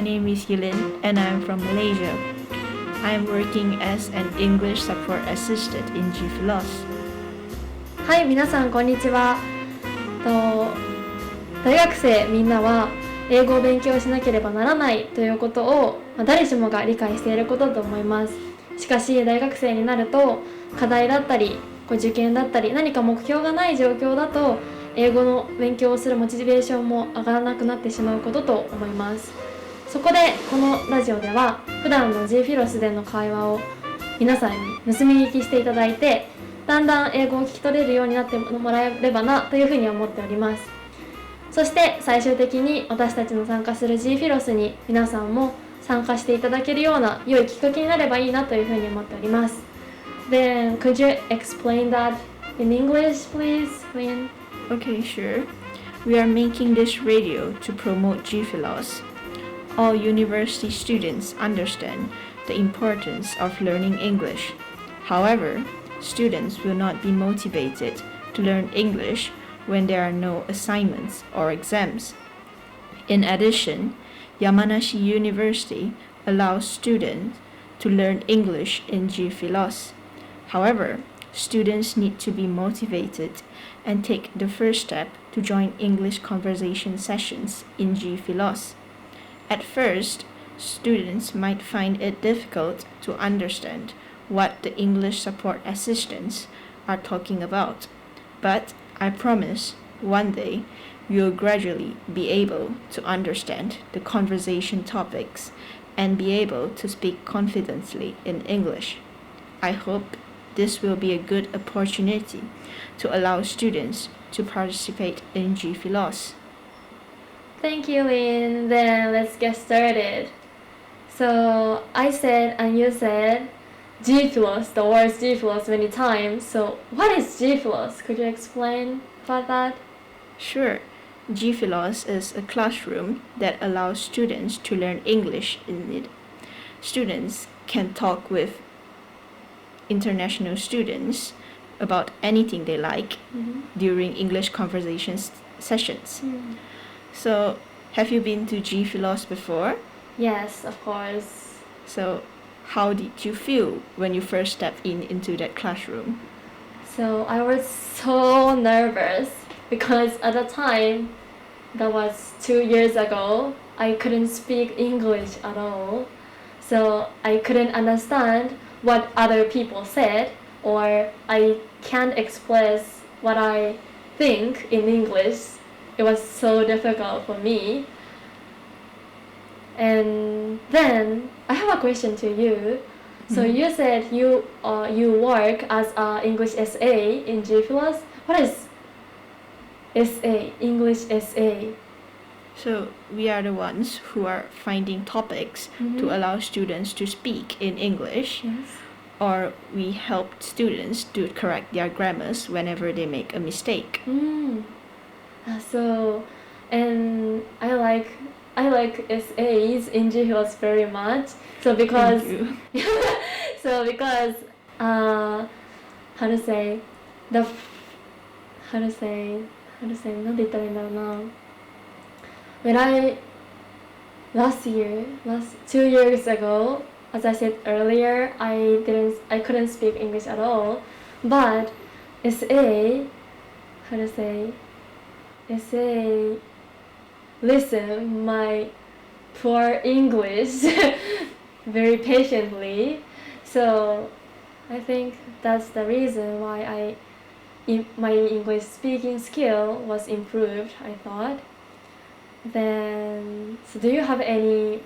name is Yilin and I'm from Malaysia. I'm working as an English support assistant in G-philos. はい、皆さんこんにちは。大学生みんなは英語を勉強しなければならないということを誰しもが理解していることと思います。しかし大学生になると課題だったり受験だったり何か目標がない状況だと英語の勉強をするモチベーションも上がらなくなってしまうことと思います。そこでこのラジオでは普段の G-philos での会話を皆さんに盗み聞きしていただいてだんだん英語を聞き取れるようになってもらえればなというふうに思っております。そして最終的に私たちの参加する G-philos に皆さんも参加していただけるような良いきっかけになればいいなというふうに思っております。Then could you explain that in English, please, Lynn? Okay, sure. We are making this radio to promote G-philos. All university students understand the importance of learning English. However, students will not be motivated to learn English when there are no assignments or exams. In addition, Yamanashi University allows students to learn English in G-philos. However, students need to be motivated and take the first step to join English conversation sessions in G-philos. At first, students might find it difficult to understand what the English support assistants are talking about, but I promise one day you'll gradually be able to understand the conversation topics and be able to speak confidently in English. I hope this will be a good opportunity to allow students to participate in G-philos. Thank you, Lynn. Then let's get started. So I said and you said G-philos, the word G-philos many times. So what is G-philos? Could you explain about that? Sure. G-philos is a classroom that allows students to learn English in it. Students can talk with international students about anything they like during English conversation sessions. So, have you been to G-philos before? Yes, of course. So, how did you feel when you first stepped into that classroom? So I was so nervous because at the time, that was 2 years ago, I couldn't speak English at all. So I couldn't understand what other people said, or I can't express what I think in English. It was so difficult for me. And then I have a question to you. So you said you work as an English SA in G-philos. What is SA, English SA? So we are the ones who are finding topics to allow students to speak in English. Yes. Or we help students to correct their grammars whenever they make a mistake. So, and I like SAs in G-philos very much. So because how to say なんて言ったらいいんだろうな。When last 2 years ago, as I said earlier, I couldn't speak English at all. But SA listen my poor English very patiently. So I think that's the reason why my English speaking skill was improved, I thought. Then, so do you have any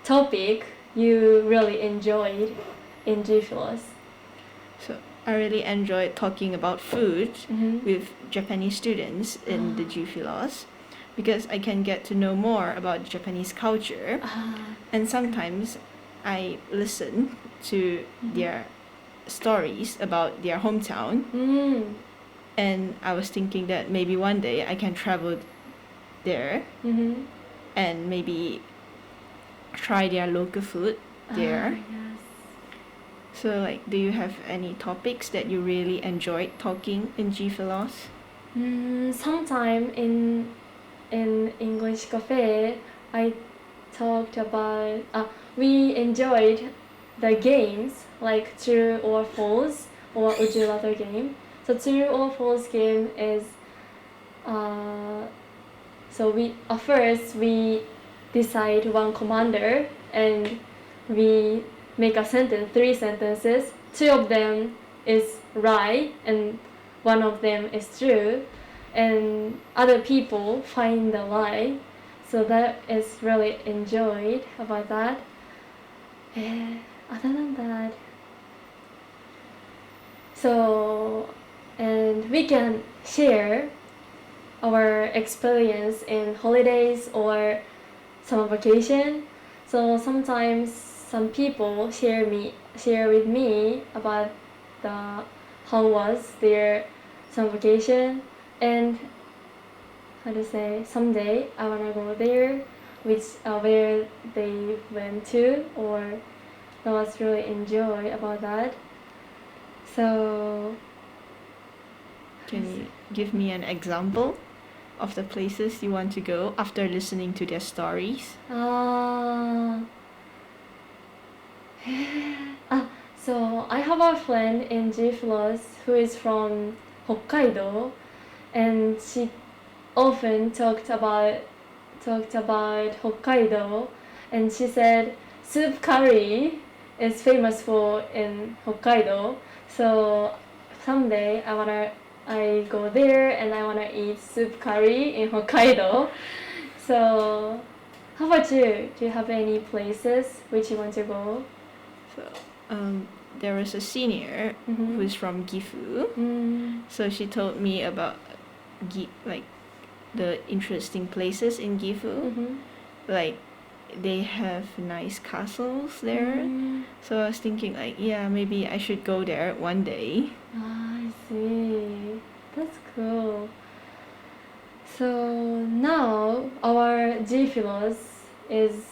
topic you really enjoyed in G-philos? So I really enjoyed talking about food with Japanese students in the G-philos because I can get to know more about Japanese culture. And sometimes I listen to their stories about their hometown. And I was thinking that maybe one day I can travel there and maybe try their local food there. Yes. So, like, do you have any topics that you really enjoyed talking in G-philos? Sometime in English cafe, I talked about we enjoyed the games like true or false or would you rather game. So true or false game is so we first we decide one commander and we make a sentence, 3 sentences. 2 of them is right and 1 of them is true, and other people find the lie. So that is really enjoyed about that. Other than that, so and we can share our experience in holidays or summer vacation. So sometimes some people share with me about how was their summer vacation, and someday I wanna go there, where they went to, or that was really enjoy about that. So Can you give me an example of the places you want to go after listening to their stories? So I have a friend in G-philos who is from Hokkaido, and she often talked about Hokkaido, and she said soup curry is famous for in Hokkaido. So someday I go there and I wanna eat soup curry in Hokkaido. So how about you? Do you have any places which you want to go? So, there was a senior who's from Gifu. So she told me about the interesting places in Gifu. Like, they have nice castles there. So I was thinking maybe I should go there one day. I see. That's cool. So now our G-philos is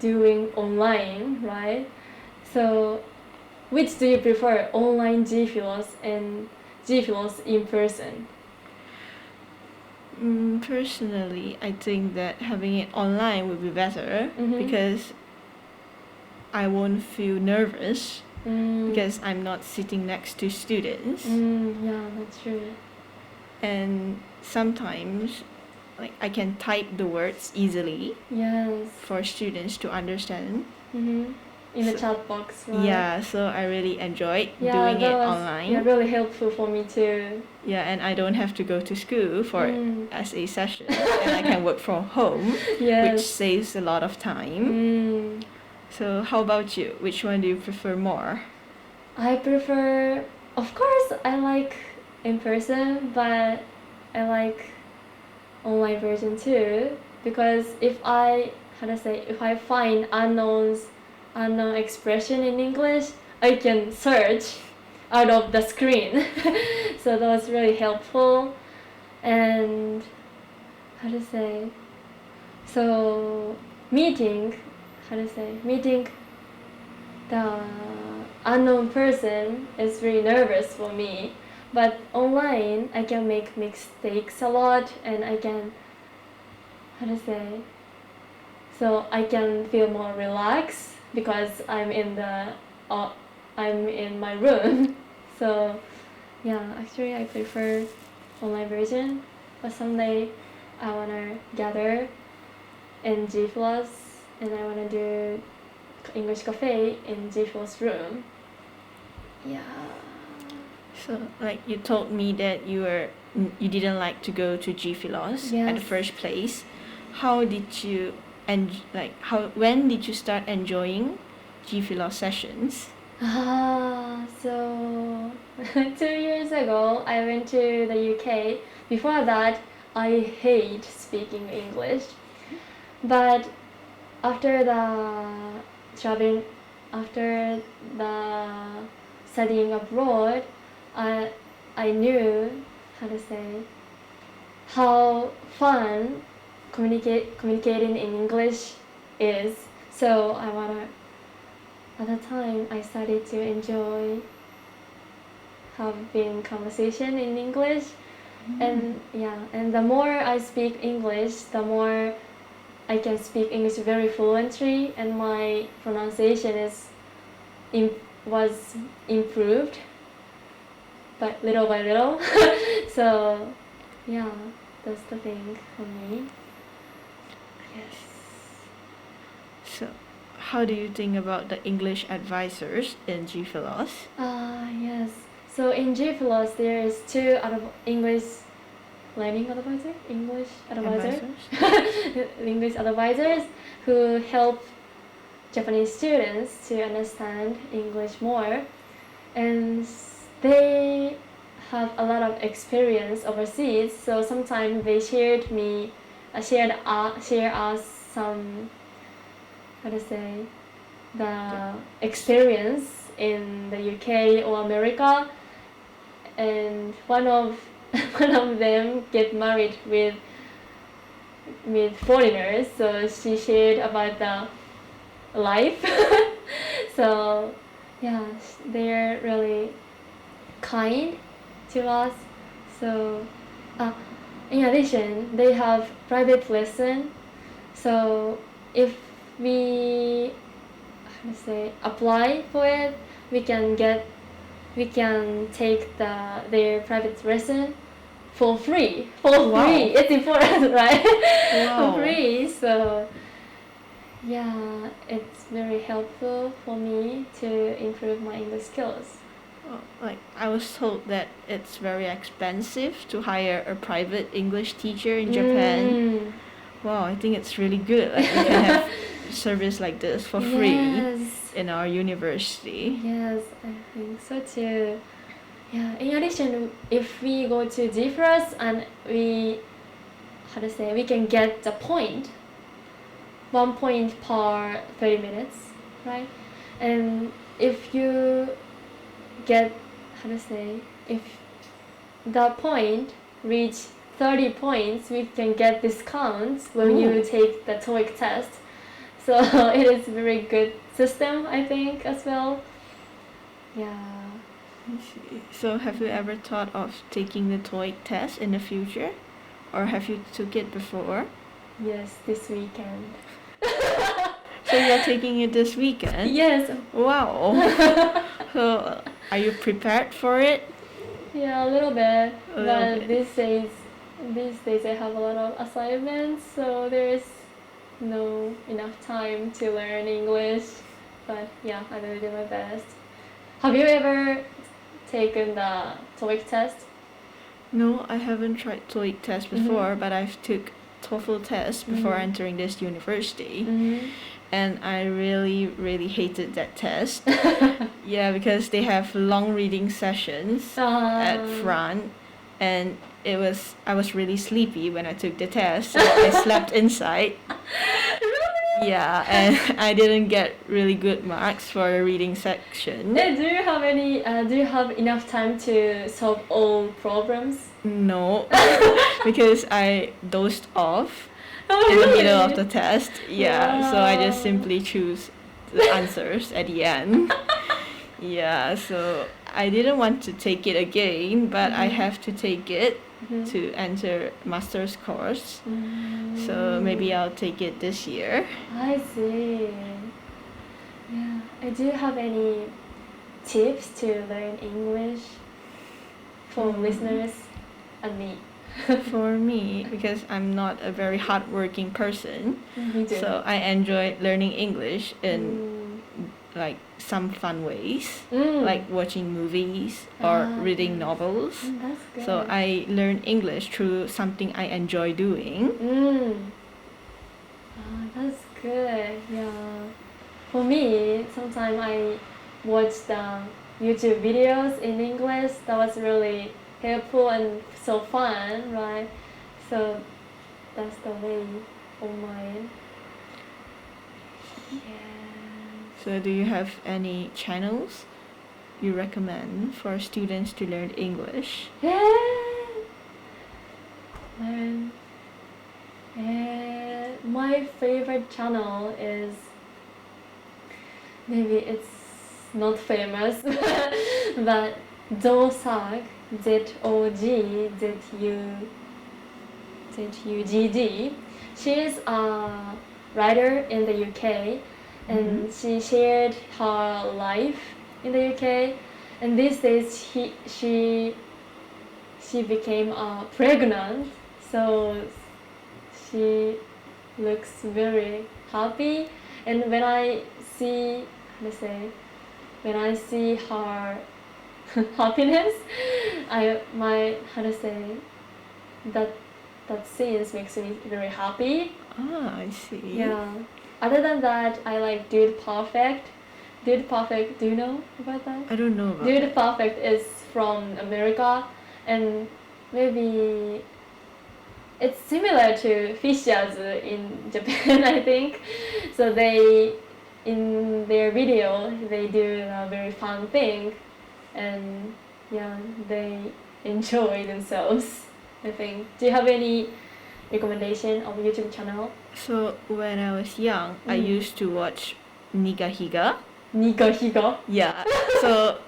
doing online, right? So which do you prefer, online G-philos and G-philos in person? Personally, I think that having it online would be better because I won't feel nervous because I'm not sitting next to students. Yeah, that's true. And sometimes I can type the words easily for students to understand. In the chat box, right? Yeah, so I really enjoyed doing it online. Yeah, really helpful for me too. Yeah, and I don't have to go to school for essay sessions, and I can work from home, which saves a lot of time. So how about you? Which one do you prefer more? I prefer, of course, I like in person, but I like online version too, because if I find unknown expression in English, I can search out of the screen. So that was really helpful. And so meeting the unknown person is really nervous for me, but online I can make mistakes a lot, and I can so I can feel more relaxed because I'm in my room. So yeah, actually I prefer online version, but someday I wanna gather in G-philos and I wanna do English cafe in G-philos room. Yeah. So you told me that you didn't like to go to G-philos at the first place. How did you when did you start enjoying G-philos sessions? So 2 years ago I went to the UK. Before that I hate speaking English, but after the studying abroad, I knew how fun communicating in English is. So I wanna at the time I started to enjoy having conversation in English. And the more I speak English, the more I can speak English very fluently, and my pronunciation was improved by little. So yeah, that's the thing for me. Yes. So, how do you think about the English advisors in G-philos? Yes. So in G-philos there is two English learning advisor, English advisor, English advisors who help Japanese students to understand English more, and they have a lot of experience overseas. So sometimes they share us some, how to say, the experience in the UK or America, and one of them get married with foreigners, so she shared about the life. So yeah, they're really kind to us. So in addition, they have private lesson, so if we, how to say, apply for it, we can take their private lesson for free. Wow. It's important, right? Wow. For free. So yeah, it's very helpful for me to improve my English skills. Like, I was told that it's very expensive to hire a private English teacher in Japan. Wow, I think it's really good. Like, we can have service like this for free Yes. in our university. Yes, I think so too. Yeah. In addition, if we go to G-philos and we can get the point, 1 point per 30 minutes, right? And if you get, if the point reach 30 points, we can get discounts when you take the TOEIC test. So it is a very good system, I think, as well. Yeah. So have you ever thought of taking the TOEIC test in the future? Or have you took it before? Yes, this weekend. So you're taking it this weekend? Yes. Wow. So are you prepared for it? Yeah, a little bit. A little bit. These days I have a lot of assignments, so there's no enough time to learn English. But yeah, I'm gonna do my best. Have you ever taken the TOEIC test? No, I haven't tried TOEIC test before, but I've took TOEFL test before entering this university. And I really hated that test. Yeah, because they have long reading sessions at front, and I was really sleepy when I took the test, so I slept inside. Yeah, and I didn't get really good marks for the reading section. Do you have enough time to solve all problems? No, because I dozed off in the middle of the test. Yeah, so I just simply choose the answers at the end. Yeah, so I didn't want to take it again, but I have to take it to enter master's course. So maybe I'll take it this year. I see. Yeah. Do you have any tips to learn English for listeners and me? For me, because I'm not a very hardworking person, Me too. so I enjoy learning English in like some fun ways, like watching movies or reading novels. That's good. So I learn English through something I enjoy doing. That's good. Yeah. For me, sometimes I watch the YouTube videos in English. That was really helpful and so fun, right? So that's the way of mine. Yeah. So do you have any channels you recommend for students to learn English? My favorite channel is maybe it's not famous, but Zog, Zougg. She is a writer in the UK, and she shared her life in the UK. And these days, she became pregnant, so she looks very happy. And when I see her happiness, that scenes makes me very happy. Ah, I see. Yeah. Other than that, I like Dude Perfect. Dude Perfect, do you know about that? I don't know about Dude that. Perfect is from America, and maybe it's similar to philos in Japan, I think. So in their video, they do a very fun thing, and yeah, they enjoy themselves, I think. Do you have any recommendation of YouTube channel? So when I was young, I used to watch Nigahiga. Nigahiga? Yeah. So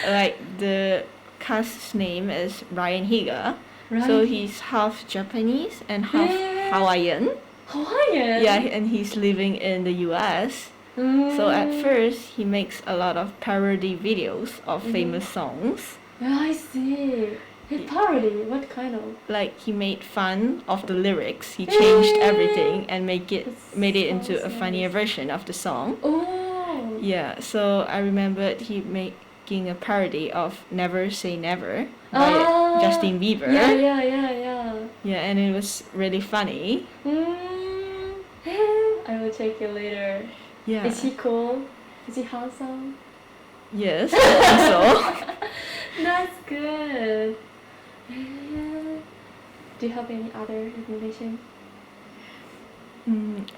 like the cast's name is Ryan Higa. Right. So he's half Japanese and half Hawaiian. Hawaiian? Yeah, and he's living in the US. So at first he makes a lot of parody videos of famous songs. Yeah, I see. He parody? What kind of? Like he made fun of the lyrics. He changed everything and made it into a funnier version of the song. Oh. Yeah, so I remembered he making a parody of Never Say Never by Justin Bieber. Yeah. Yeah, and it was really funny. I will check it later. Yeah. Is he cool? Is he handsome? Yes, I think so. That's good. Do you have any other recommendation?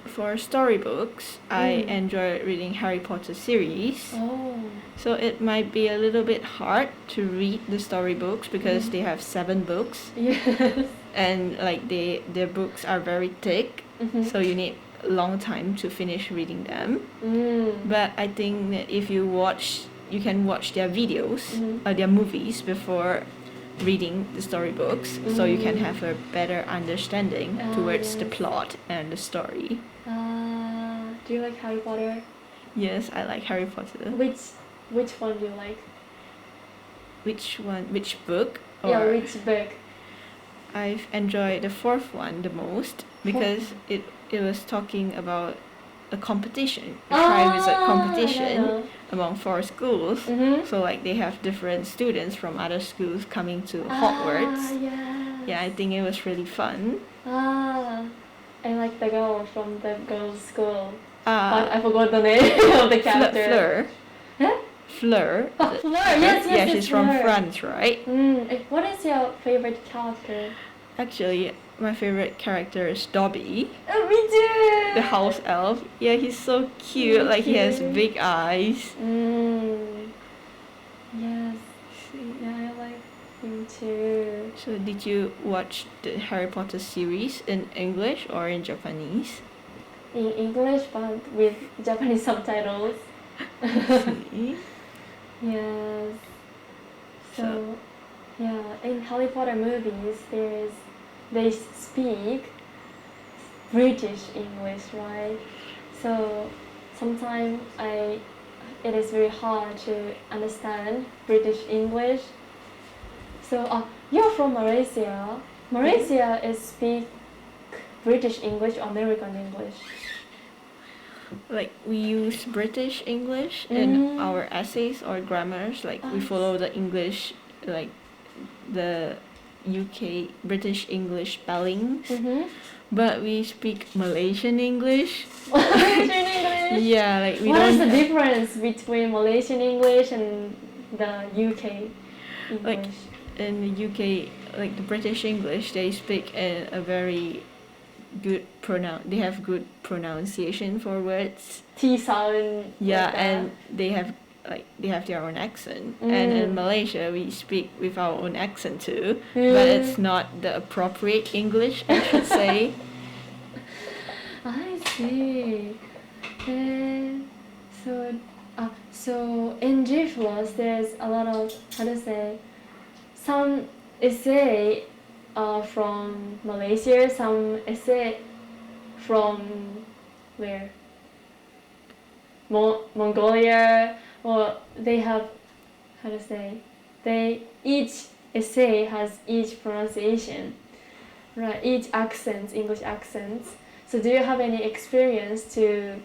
For storybooks, I enjoy reading Harry Potter series. Oh. So it might be a little bit hard to read the storybooks because they have 7 books. Yes. And like their books are very thick, so you need a long time to finish reading them. But I think that if you can watch their videos or their movies before reading the storybooks, so you can have a better understanding towards the plot and the story. Do you like Harry Potter? Yes, I like Harry Potter. Which one do you like? Which one? Which book? Yeah, which book? I've enjoyed the 4th one the most because it was talking about a competition, a tri-visit competition among 4 schools. So like they have different students from other schools coming to Hogwarts. Yeah, I think it was really fun. I like the girl from the girls' school. But I forgot the name of the character. Fleur. Huh? Fleur. Oh, Fleur. Yes. Yeah, she's from Fleur. France, right? What is your favorite character? Actually, my favorite character is Dobby, Oh, me too. the house elf. Yeah, he's so cute. Like he has big eyes. Yes. Yeah, I like him too. So did you watch the Harry Potter series in English or in Japanese? In English, but with Japanese subtitles. See? Yes. So, yeah, in Harry Potter movies, they speak British English, right? So sometimes it is very hard to understand British English. So you're from Malaysia. Malaysia is speak British English or American English? Like we use British English in our essays or grammars. Like we follow the English, like the UK British English spellings. But we speak Malaysian English. Malaysian English? Yeah, like we What don't is the difference between Malaysian English and the UK English? Like in the UK, like the British English, they speak in a very good they have good pronunciation for words. T sound. Yeah, like and they have their own accent. And in Malaysia, we speak with our own accent too, but it's not the appropriate English, I should say. I see. So So in G-philos, there's a lot of, some essay from Malaysia, some essay from where? Mongolia, or they have, each essay has each pronunciation, right? Each accent, English accents. So do you have any experience to,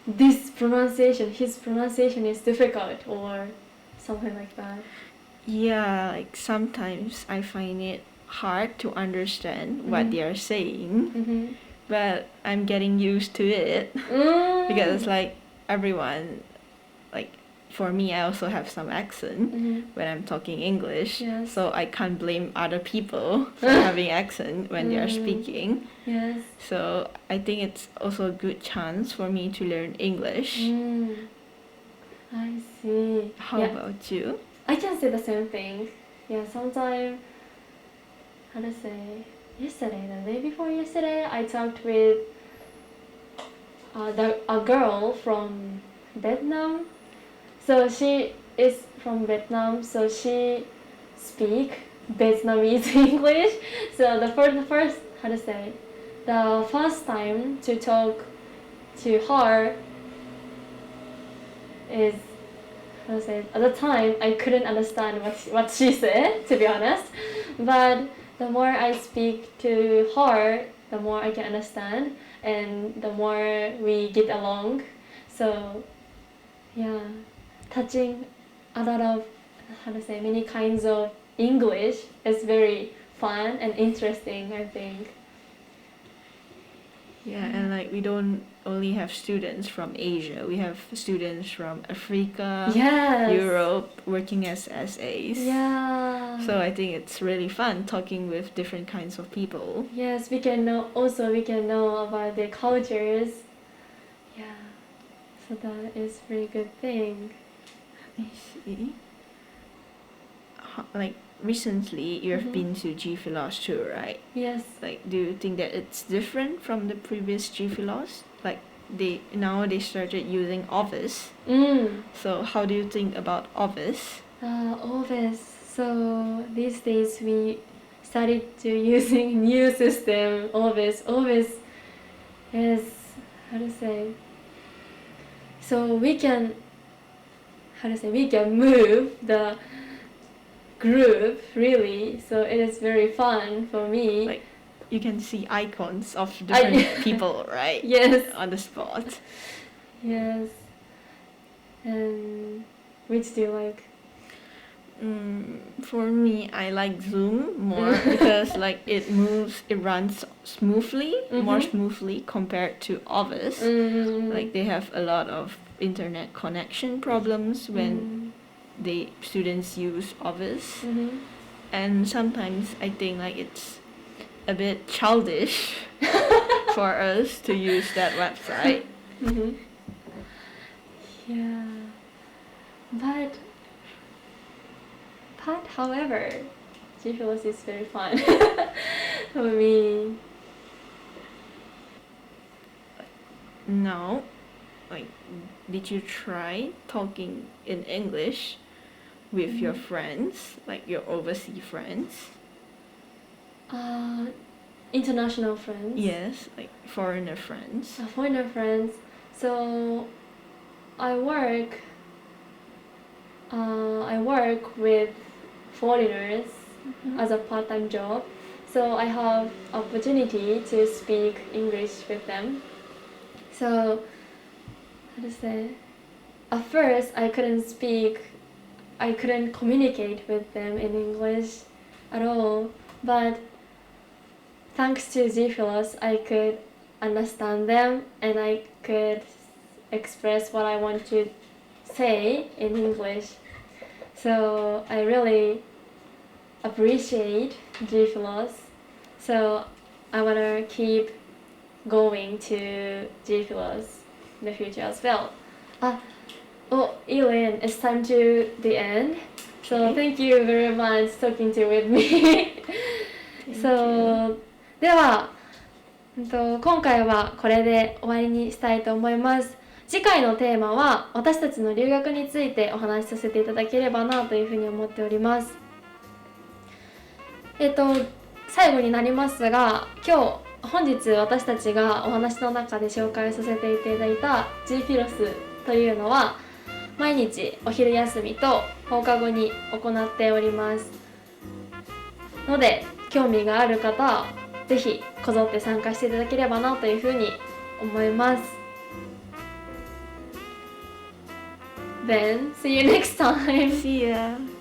this pronunciation, his pronunciation is difficult or something like that? Yeah, like sometimes I find it hard to understand what they are saying, but I'm getting used to it because like everyone, like for me, I also have some accent when I'm talking English, so I can't blame other people for having accent when they are speaking. Yes. So I think it's also a good chance for me to learn English. I see. How about you? I can say the same thing. Yeah, sometimes, yesterday, the day before yesterday, I talked with a girl from Vietnam. So she is from Vietnam, so she speak Vietnamese English. So the first time to talk to her is, at the time I couldn't understand what she said, to be honest. But the more I speak to her, the more I can understand, and the more we get along. So yeah, touching a lot of many kinds of English is very fun and interesting, I think. Yeah, and like we don't only have students from Asia, we have students from Africa, Europe working as SAs. Yeah. So I think it's really fun talking with different kinds of people. Yes, we can know about their cultures. Yeah. So that is a very good thing. I see. Like recently you have been to G-philos too, right? Yes. Like, do you think that it's different from the previous G-philos? Like now they started using Office. So how do you think about Office? Office. So these days we started to using new system, Office. Office is, so we can move the group, really. So it is very fun for me. Like you can see icons of different people, right? Yes. On the spot. Yes. And which do you like? For me, I like Zoom more because like it runs smoothly, more smoothly compared to Office. Like they have a lot of internet connection problems when students use Office, and sometimes I think like it's a bit childish for us to use that website. Yeah, but however, G-philos is very fun for me. Now, like, did you try talking in English with your friends, like your overseas friends? International friends. Yes, like foreigner friends. Foreigner friends. So I work with foreigners as a part-time job. So I have opportunity to speak English with them. So at first I couldn't communicate with them in English at all, but thanks to G-philos, I could understand them and I could express what I want to say in English. So I really appreciate G-philos. So I want to keep going to G-philos in the future as well. Elaine, it's time to the end. So thank you very much talking with me. So では、今回はこれで終わりにしたいと思います。次回のテーマは私たちの留学についてお話しさせていただければなというふうに思っております。最後になりますが、本日私たちがお話の中で紹介させていただいた G-philos というのは毎日お昼休みと放課後に行っておりますので、興味がある方はぜひこぞって参加していただければなというふうに思います。 Then see you next time. See ya.